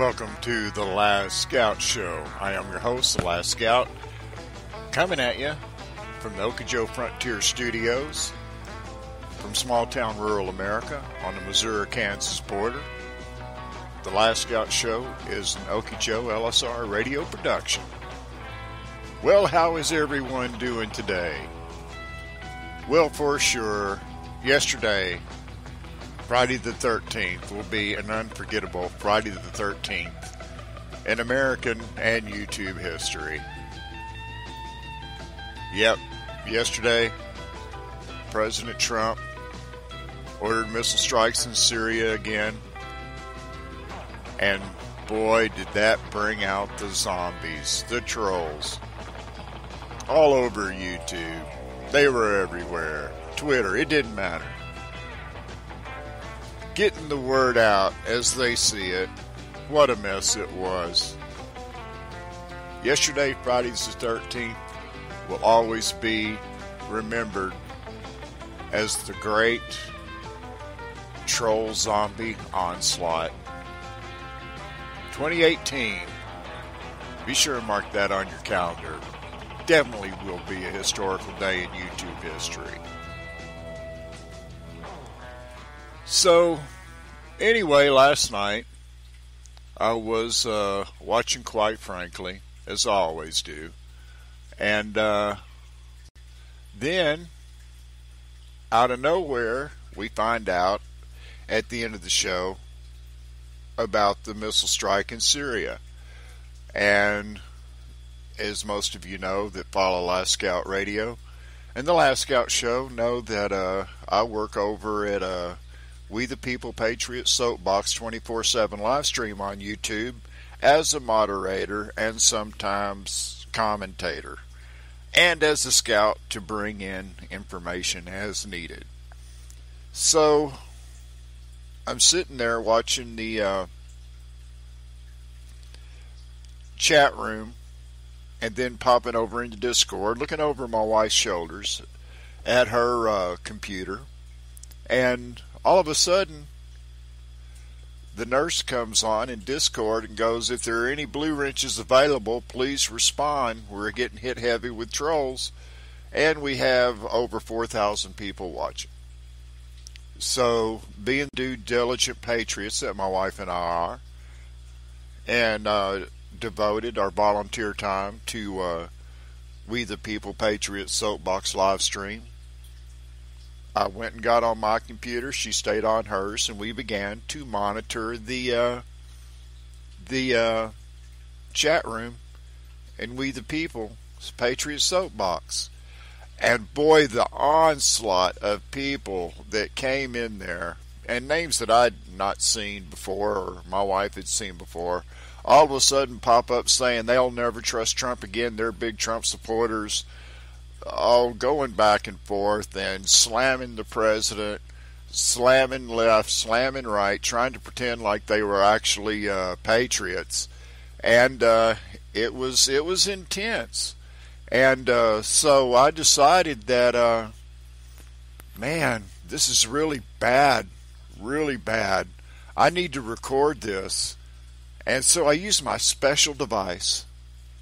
Welcome to The Last Scout Show. I am your host, The Last Scout, coming at you from the Okeechobee Frontier Studios, from small-town rural America on the Missouri-Kansas border. The Last Scout Show is an Okeechobee LSR radio production. Well, how is everyone doing today? Well, for sure, yesterday, Friday the 13th, will be an unforgettable Friday the 13th in American and YouTube history. Yep, yesterday, President Trump ordered missile strikes in Syria again. And boy, did that bring out the zombies, the trolls, all over YouTube. They were everywhere. Twitter, it didn't matter. Getting the word out as they see it. What a mess it was. Yesterday, Friday the 13th, will always be remembered as the great troll zombie onslaught. 2018. Be sure to mark that on your calendar. Definitely will be a historical day in YouTube history. So, anyway, last night I was watching, quite frankly, as I always do. And then, out of nowhere, we find out at the end of the show about the missile strike in Syria. And as most of you know that follow Last Scout Radio and the Last Scout Show know that I work over at We the People Patriot Soapbox 24/7 live stream on YouTube as a moderator and sometimes commentator, and as a scout to bring in information as needed. So I'm sitting there watching the chat room and then popping over into Discord, looking over my wife's shoulders at her computer, and all of a sudden, the nurse comes on in Discord and goes, "If there are any blue wrenches available, please respond. We're getting hit heavy with trolls." And we have over 4,000 people watching. So, being due diligent patriots that my wife and I are, and devoted our volunteer time to We the People Patriot Soapbox live stream, I went and got on my computer, she stayed on hers, and we began to monitor the chat room and We the People Patriot Soapbox. And boy, the onslaught of people that came in there, and names that I'd not seen before or my wife had seen before, all of a sudden pop up saying they'll never trust Trump again, they're big Trump supporters. All going back and forth and slamming the president, slamming left, slamming right, trying to pretend like they were actually patriots, and it was intense. And so I decided that, man, this is really bad, really bad. I need to record this, and so I used my special device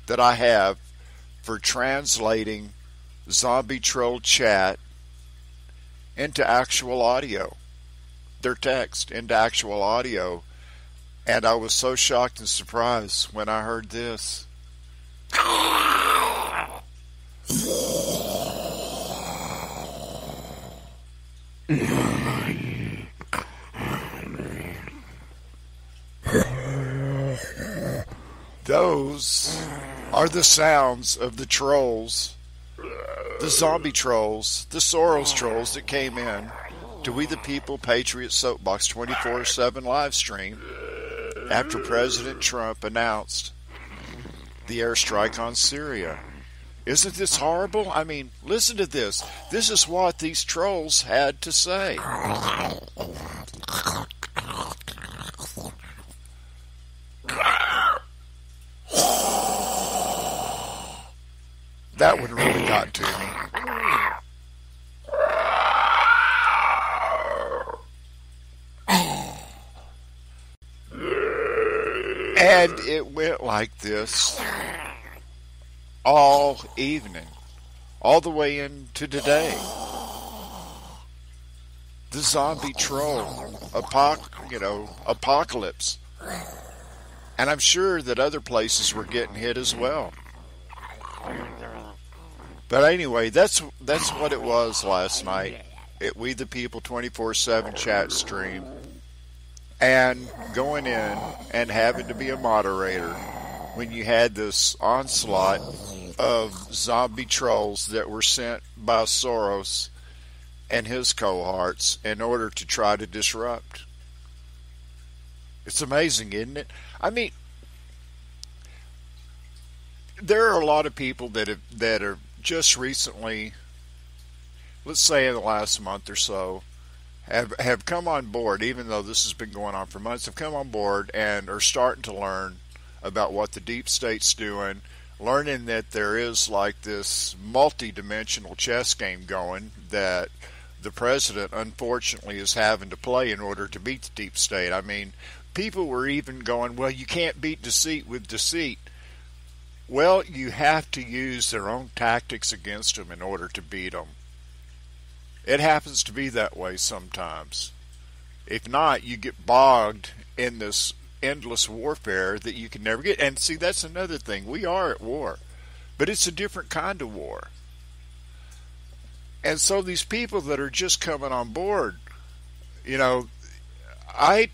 that I have for translating zombie troll chat into actual audio, their text into actual audio, and I was so shocked and surprised when I heard this. Those are the sounds of the trolls, the zombie trolls, the Soros trolls that came in to We the People Patriot Soapbox 24/7 live stream after President Trump announced the airstrike on Syria. Isn't this horrible? I mean, listen to this. This is what these trolls had to say. That one really got to me. And it went like this all evening, all the way into today. The zombie troll, apocalypse. And I'm sure that other places were getting hit as well. But anyway, that's what it was last night at We the People 24/7 chat stream. And going in and having to be a moderator when you had this onslaught of zombie trolls that were sent by Soros and his cohorts in order to try to disrupt. It's amazing, isn't it? I mean, there are a lot of people that are just recently, let's say in the last month or so, have come on board, even though this has been going on for months, have come on board and are starting to learn about what the deep state's doing, learning that there is like this multi-dimensional chess game going that the president unfortunately is having to play in order to beat the deep state. I mean, people were even going, well, you can't beat deceit with deceit. Well, you have to use their own tactics against them in order to beat them. It happens to be that way sometimes. If not, you get bogged in this endless warfare that you can never get. And see, that's another thing. We are at war, but it's a different kind of war. And so these people that are just coming on board, I hate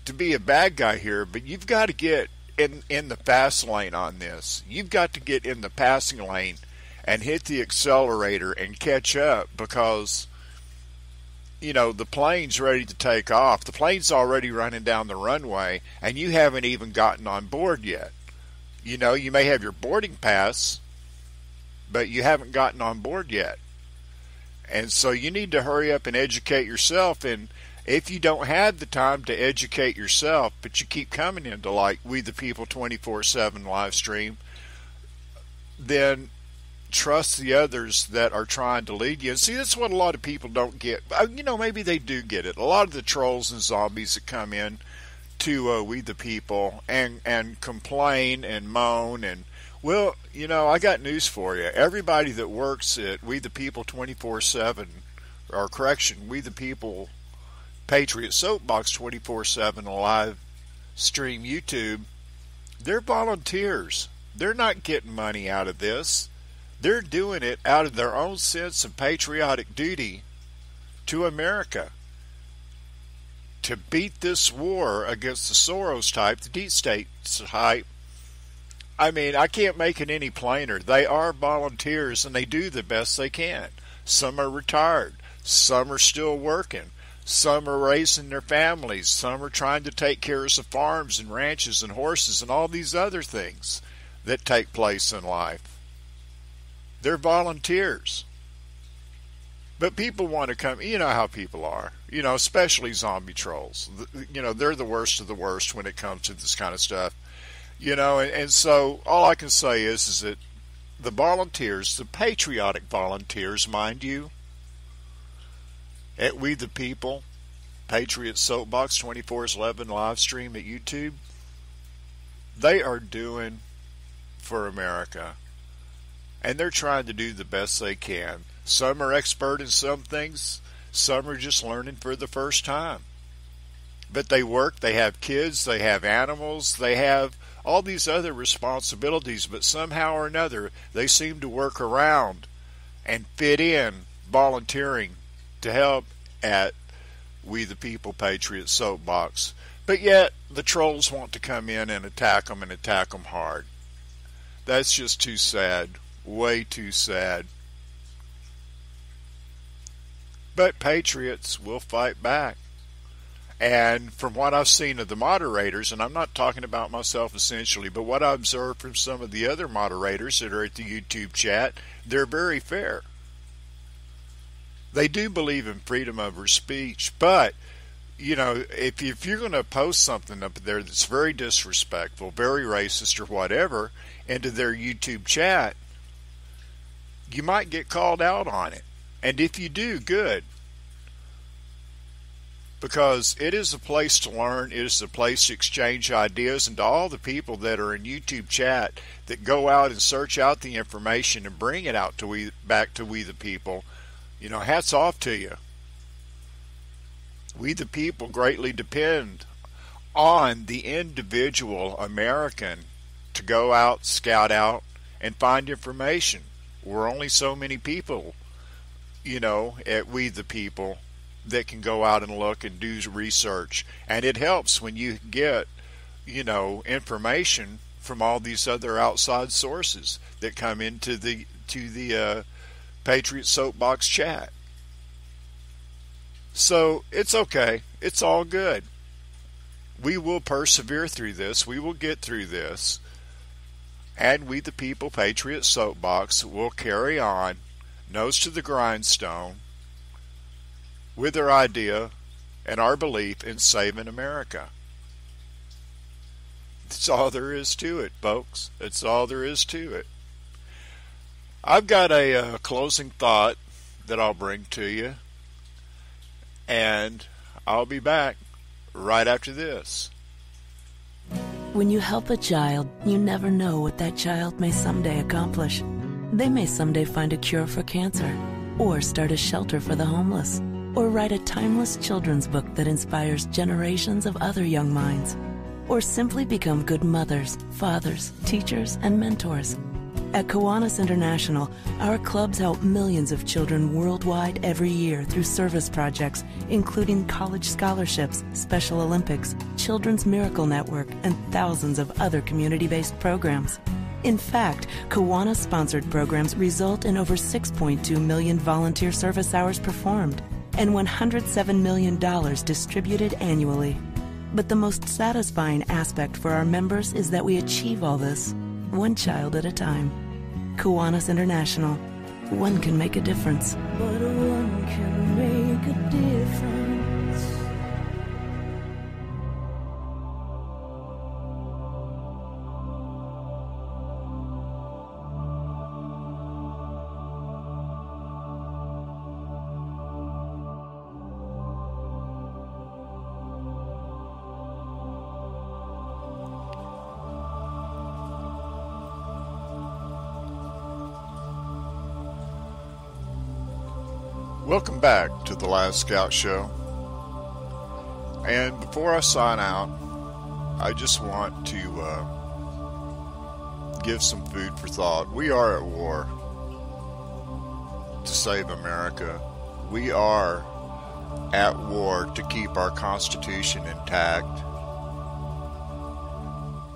to be a bad guy here, but you've got to get in the fast lane on this. You've got to get in the passing lane and hit the accelerator and catch up, because the plane's ready to take off. The plane's already running down the runway and you haven't even gotten on board yet. You may have your boarding pass, but you haven't gotten on board yet. And so you need to hurry up and educate yourself. And if you don't have the time to educate yourself, but you keep coming into like We the People 24/7 live stream, then trust the others that are trying to lead you. And see, that's what a lot of people don't get. Maybe they do get it. A lot of the trolls and zombies that come in to We the People and complain and moan and, well, I got news for you. Everybody that works at We the People 24/7, or correction, We the People Patriot Soapbox 24/7 live stream YouTube, they're volunteers. They're not getting money out of this. They're doing it out of their own sense of patriotic duty to America, to beat this war against the Soros type, the deep state type. I mean, I can't make it any plainer. They are volunteers and they do the best they can. Some are retired. Some are still working. Some are raising their families. Some are trying to take care of the farms and ranches and horses and all these other things that take place in life. They're volunteers. But people want to come, you know how people are, especially zombie trolls. They're the worst of the worst when it comes to this kind of stuff. And so all I can say is that the volunteers, the patriotic volunteers, mind you, at We the People, Patriot Soapbox 24/11 live stream at YouTube, they are doing for America. And they're trying to do the best they can. Some are expert in some things. Some are just learning for the first time. But they work, they have kids, they have animals, they have all these other responsibilities. But somehow or another, they seem to work around and fit in volunteering to help at We the People Patriot Soapbox. But yet, the trolls want to come in and attack them hard. That's just too sad. Way too sad. But patriots will fight back. And from what I've seen of the moderators, and I'm not talking about myself essentially, but what I observed from some of the other moderators that are at the YouTube chat, they're very fair. They do believe in freedom of speech, but if you're going to post something up there that's very disrespectful, very racist or whatever into their YouTube chat, you might get called out on it. And if you do, good. because it is a place to learn. It is a place to exchange ideas. And to all the people that are in YouTube chat that go out and search out the information and bring it out to back to we the people, hats off to you. We the people greatly depend on the individual American to go out, scout out, and find information. We're only so many people, at we the people, that can go out and look and do research. And it helps when you get, information from all these other outside sources that come into the Patriot Soapbox chat. So it's okay. It's all good. We will persevere through this. We will get through this. And we the people, Patriot Soapbox, will carry on, nose to the grindstone, with our idea and our belief in saving America. That's all there is to it, folks. That's all there is to it. I've got a closing thought that I'll bring to you, and I'll be back right after this. When you help a child, you never know what that child may someday accomplish. They may someday find a cure for cancer, or start a shelter for the homeless, or write a timeless children's book that inspires generations of other young minds, or simply become good mothers, fathers, teachers, and mentors. At Kiwanis International, our clubs help millions of children worldwide every year through service projects, including college scholarships, Special Olympics, Children's Miracle Network, and thousands of other community-based programs. In fact, Kiwanis-sponsored programs result in over 6.2 million volunteer service hours performed and $107 million distributed annually. But the most satisfying aspect for our members is that we achieve all this one child at a time. Kiwanis International. One can make a difference. But one can make a difference. Welcome back to the Last Scout Show. And before I sign out, I just want to give some food for thought. We are at war to save America. We are at war to keep our Constitution intact.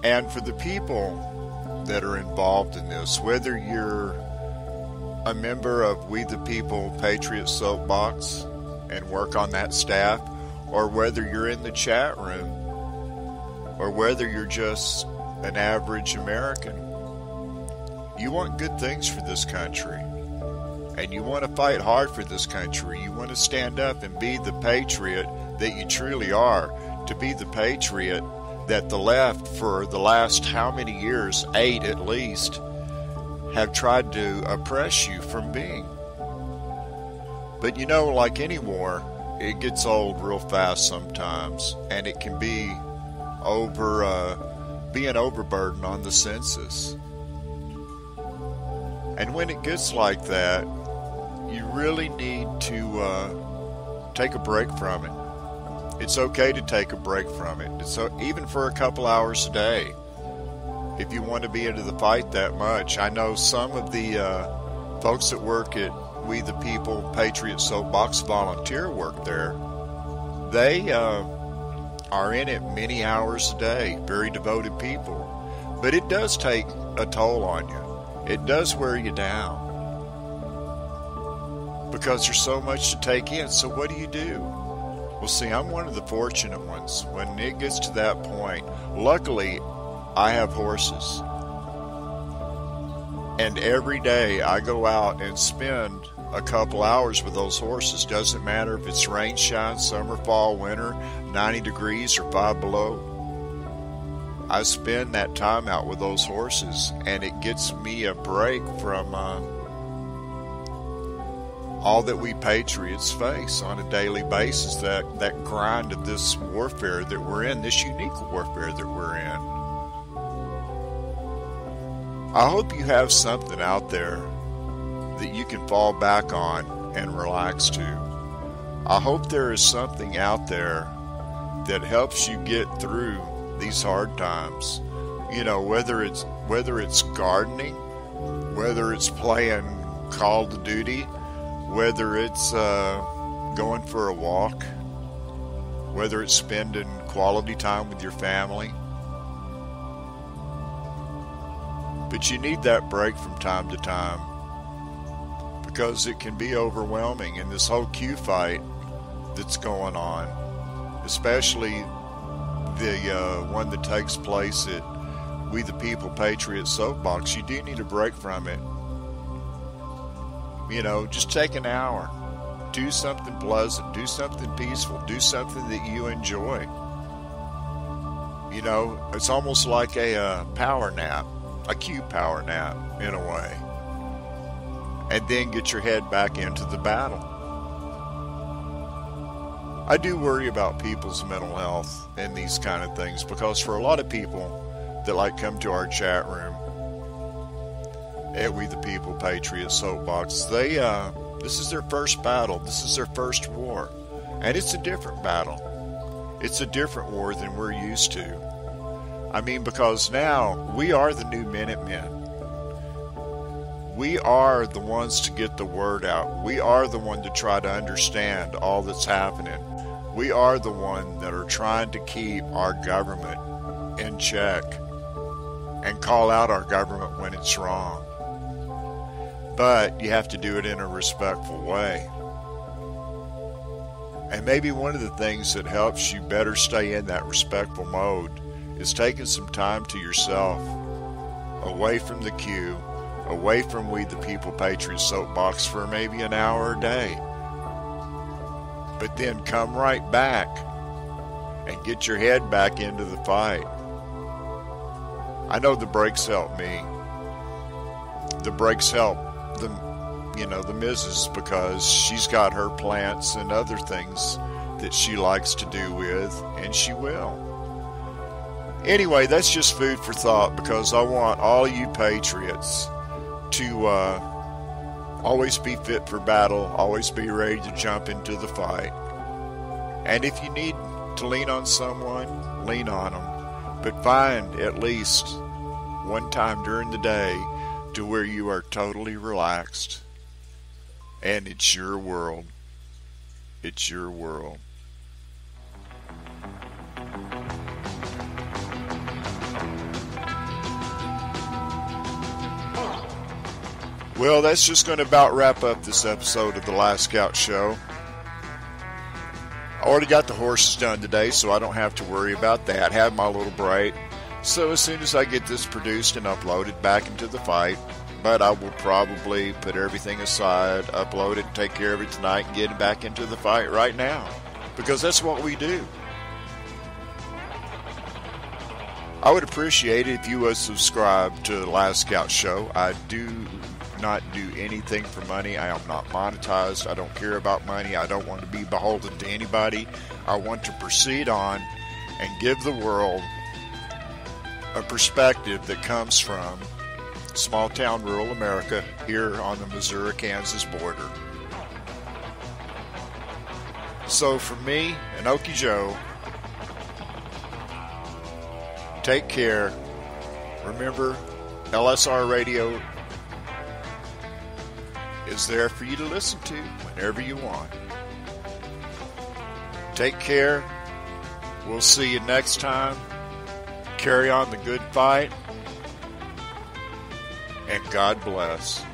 And for the people that are involved in this, whether you're a member of We the People Patriot Soapbox and work on that staff, or whether you're in the chat room, or whether you're just an average American, you want good things for this country, and you want to fight hard for this country. You want to stand up and be the patriot that you truly are, to be the patriot that the left for the last how many years, 8 at least, have tried to oppress you from being. But like any war, it gets old real fast sometimes, and it can be be an overburden on the census. And when it gets like that, you really need to take a break from it. It's okay to take a break from it. So even for a couple hours a day, if you want to be into the fight that much. I know some of the folks that work at We the People Patriot Soapbox volunteer work there. They are in it many hours a day, very devoted people. But it does take a toll on you. It does wear you down, because there's so much to take in. So what do you do? Well, see, I'm one of the fortunate ones. When it gets to that point, luckily, I have horses, and every day I go out and spend a couple hours with those horses. Doesn't matter if it's rain, shine, summer, fall, winter, 90 degrees or 5 below. I spend that time out with those horses, and it gets me a break from all that we patriots face on a daily basis, that grind of this warfare that we're in, this unique warfare that we're in. I hope you have something out there that you can fall back on and relax to. I hope there is something out there that helps you get through these hard times. You know, whether it's gardening, whether it's playing Call of Duty, whether it's going for a walk, whether it's spending quality time with your family. But you need that break from time to time, because it can be overwhelming in this whole Q fight that's going on, especially the one that takes place at We the People Patriot Soapbox. You do need a break from it. You know, just take an hour. Do something pleasant. Do something peaceful. Do something that you enjoy. You know, it's almost like a power nap, a Q power nap in a way. And then get your head back into the battle. I do worry about people's mental health and these kind of things, because for a lot of people that like come to our chat room at We the People Patriot Soapbox, this is their first battle. This is their first war. And it's a different battle. It's a different war than we're used to. I mean, because now we are the new Minutemen. We are the ones to get the word out. We are the one to try to understand all that's happening. We are the one that are trying to keep our government in check and call out our government when it's wrong. But you have to do it in a respectful way. And maybe one of the things that helps you better stay in that respectful mode is taking some time to yourself, away from the queue, away from We the People Patriot Soapbox for maybe an hour a day. But then come right back and get your head back into the fight. I know the breaks help me. The breaks help the missus, because she's got her plants and other things that she likes to do with, and she will. Anyway, that's just food for thought, because I want all you patriots to always be fit for battle, always be ready to jump into the fight. And if you need to lean on someone, lean on them. But find at least one time during the day to where you are totally relaxed. And it's your world. It's your world. Well, that's just going to about wrap up this episode of the Last Scout Show. I already got the horses done today, so I don't have to worry about that. Had my little break. So as soon as I get this produced and uploaded, back into the fight. But I will probably put everything aside, upload it, take care of it tonight, and get back into the fight right now. Because that's what we do. I would appreciate it if you would subscribe to the Last Scout Show. I do not do anything for money. I am not monetized. I don't care about money. I don't want to be beholden to anybody. I want to proceed on and give the world a perspective that comes from small town rural America here on the Missouri-Kansas border. So from me and Okie Joe, take care. Remember, LSR Radio is there for you to listen to whenever you want. Take care. We'll see you next time. Carry on the good fight. And God bless.